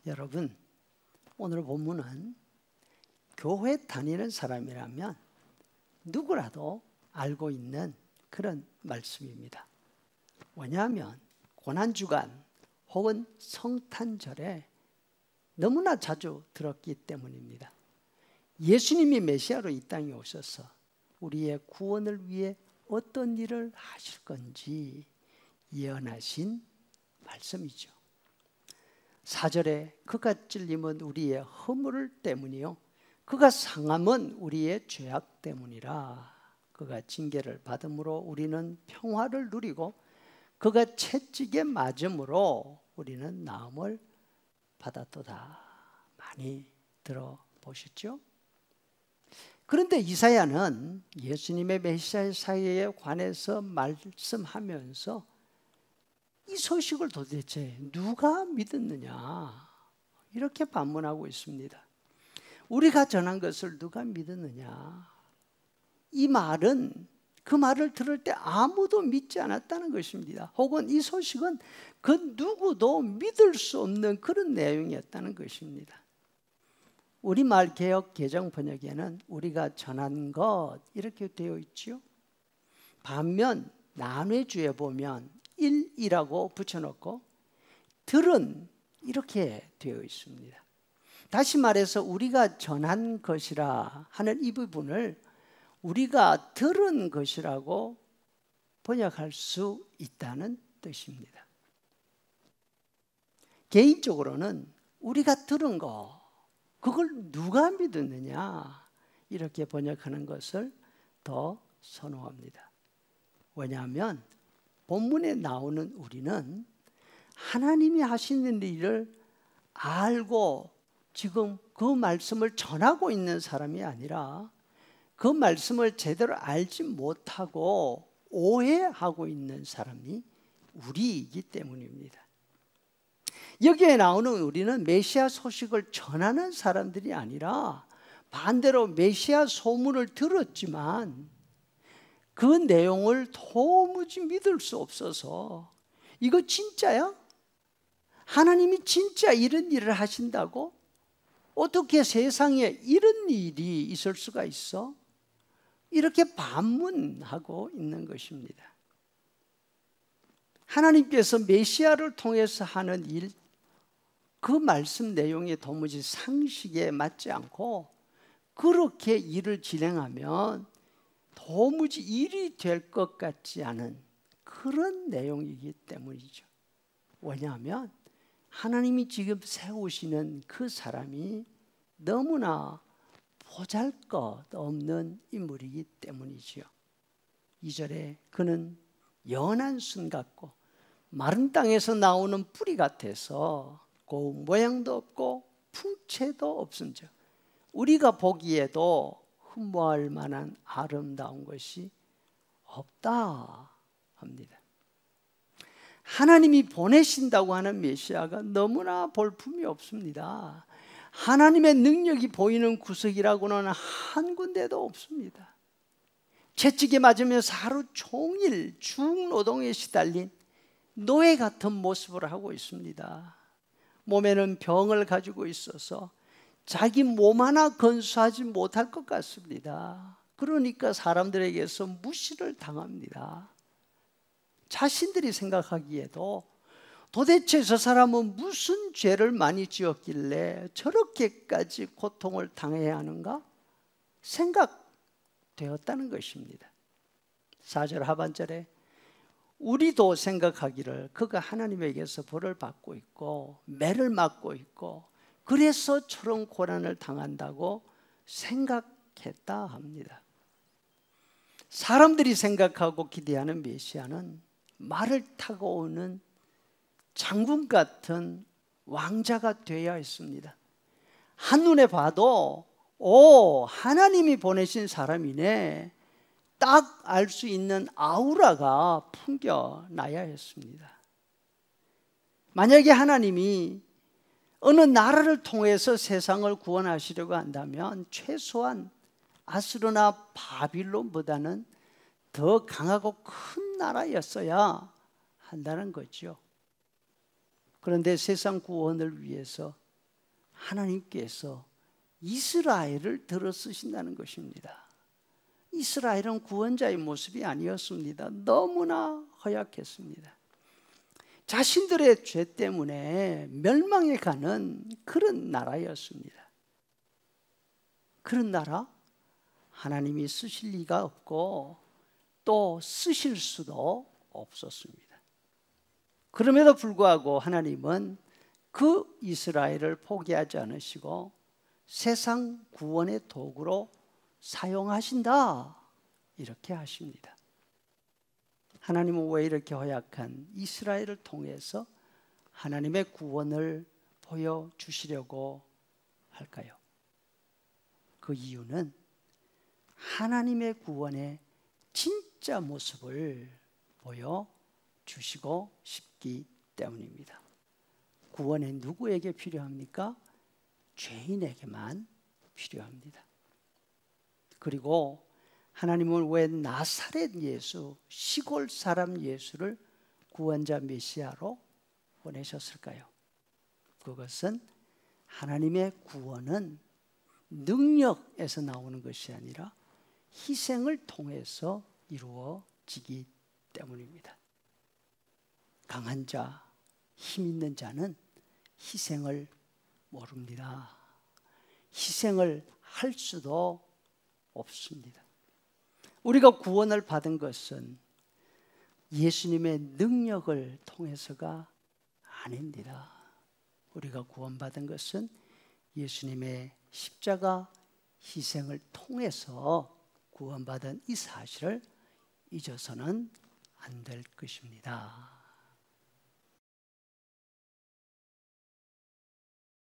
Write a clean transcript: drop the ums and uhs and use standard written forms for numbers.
여러분, 오늘 본문은 교회 다니는 사람이라면 누구라도 알고 있는 그런 말씀입니다. 왜냐하면 고난주간 혹은 성탄절에 너무나 자주 들었기 때문입니다. 예수님이 메시아로 이 땅에 오셔서 우리의 구원을 위해 어떤 일을 하실 건지 예언하신 말씀이죠. 4절에 그가 찔림은 우리의 허물 때문이요 그가 상함은 우리의 죄악 때문이라. 그가 징계를 받음으로 우리는 평화를 누리고 그가 채찍에 맞음으로 우리는 나음을 받았도다. 많이 들어보셨죠? 그런데 이사야는 예수님의 메시아 사역에 관해서 말씀하면서 이 소식을 도대체 누가 믿었느냐 이렇게 반문하고 있습니다. 우리가 전한 것을 누가 믿었느냐? 이 말은 그 말을 들을 때 아무도 믿지 않았다는 것입니다. 혹은 이 소식은 그 누구도 믿을 수 없는 그런 내용이었다는 것입니다. 우리말 개역 개정 번역에는 우리가 전한 것 이렇게 되어 있죠. 반면 난회주에 보면 일이라고 붙여놓고 들은 이렇게 되어 있습니다. 다시 말해서 우리가 전한 것이라 하는 이 부분을 우리가 들은 것이라고 번역할 수 있다는 뜻입니다. 개인적으로는 우리가 들은 거 그걸 누가 믿었느냐 이렇게 번역하는 것을 더 선호합니다. 왜냐하면 본문에 나오는 우리는 하나님이 하시는 일을 알고 지금 그 말씀을 전하고 있는 사람이 아니라 그 말씀을 제대로 알지 못하고 오해하고 있는 사람이 우리이기 때문입니다. 여기에 나오는 우리는 메시아 소식을 전하는 사람들이 아니라 반대로 메시아 소문을 들었지만 그 내용을 도무지 믿을 수 없어서 이거 진짜야? 하나님이 진짜 이런 일을 하신다고? 어떻게 세상에 이런 일이 있을 수가 있어? 이렇게 반문하고 있는 것입니다. 하나님께서 메시아를 통해서 하는 일, 그 말씀 내용이 도무지 상식에 맞지 않고 그렇게 일을 진행하면 도무지 일이 될 것 같지 않은 그런 내용이기 때문이죠. 왜냐하면 하나님이 지금 세우시는 그 사람이 너무나 보잘것없는 인물이기 때문이죠. 2절에 그는 연한 순 같고 마른 땅에서 나오는 뿌리 같아서 고운 모양도 없고 풍채도 없은즉 우리가 보기에도 흠모할 만한 아름다운 것이 없다 합니다. 하나님이 보내신다고 하는 메시아가 너무나 볼품이 없습니다. 하나님의 능력이 보이는 구석이라고는 한 군데도 없습니다. 채찍에 맞으면서 하루 종일 중노동에 시달린 노예 같은 모습을 하고 있습니다. 몸에는 병을 가지고 있어서 자기 몸 하나 건수하지 못할 것 같습니다. 그러니까 사람들에게서 무시를 당합니다. 자신들이 생각하기에도 도대체 저 사람은 무슨 죄를 많이 지었길래 저렇게까지 고통을 당해야 하는가 생각되었다는 것입니다. 4절 하반절에 우리도 생각하기를 그가 하나님에게서 벌을 받고 있고 매를 맞고 있고 그래서 저런 고난을 당한다고 생각했다 합니다. 사람들이 생각하고 기대하는 메시아는 말을 타고 오는 장군 같은 왕자가 되어야 했습니다. 한눈에 봐도 하나님이 보내신 사람이네 딱 알 수 있는 아우라가 풍겨나야 했습니다. 만약에 하나님이 어느 나라를 통해서 세상을 구원하시려고 한다면 최소한 아수르나 바빌론보다는 더 강하고 큰 나라였어야 한다는 거죠. 그런데 세상 구원을 위해서 하나님께서 이스라엘을 들어 쓰신다는 것입니다. 이스라엘은 구원자의 모습이 아니었습니다. 너무나 허약했습니다. 자신들의 죄 때문에 멸망해 가는 그런 나라였습니다. 그런 나라, 하나님이 쓰실 리가 없고 또 쓰실 수도 없었습니다. 그럼에도 불구하고 하나님은 그 이스라엘을 포기하지 않으시고 세상 구원의 도구로 사용하신다, 이렇게 하십니다. 하나님은 왜 이렇게 허약한 이스라엘을 통해서 하나님의 구원을 보여주시려고 할까요? 그 이유는 하나님의 구원의 진짜 모습을 보여주시고 싶기 때문입니다. 구원이 누구에게 필요합니까? 죄인에게만 필요합니다. 그리고 하나님은 왜 나사렛 예수, 시골 사람 예수를 구원자 메시아로 보내셨을까요? 그것은 하나님의 구원은 능력에서 나오는 것이 아니라 희생을 통해서 이루어지기 때문입니다. 강한 자, 힘 있는 자는 희생을 모릅니다. 희생을 할 수도 없습니다. 우리가 구원을 받은 것은 예수님의 능력을 통해서가 아닙니다. 우리가 구원받은 것은 예수님의 십자가 희생을 통해서 구원받은 이 사실을 잊어서는 안 될 것입니다.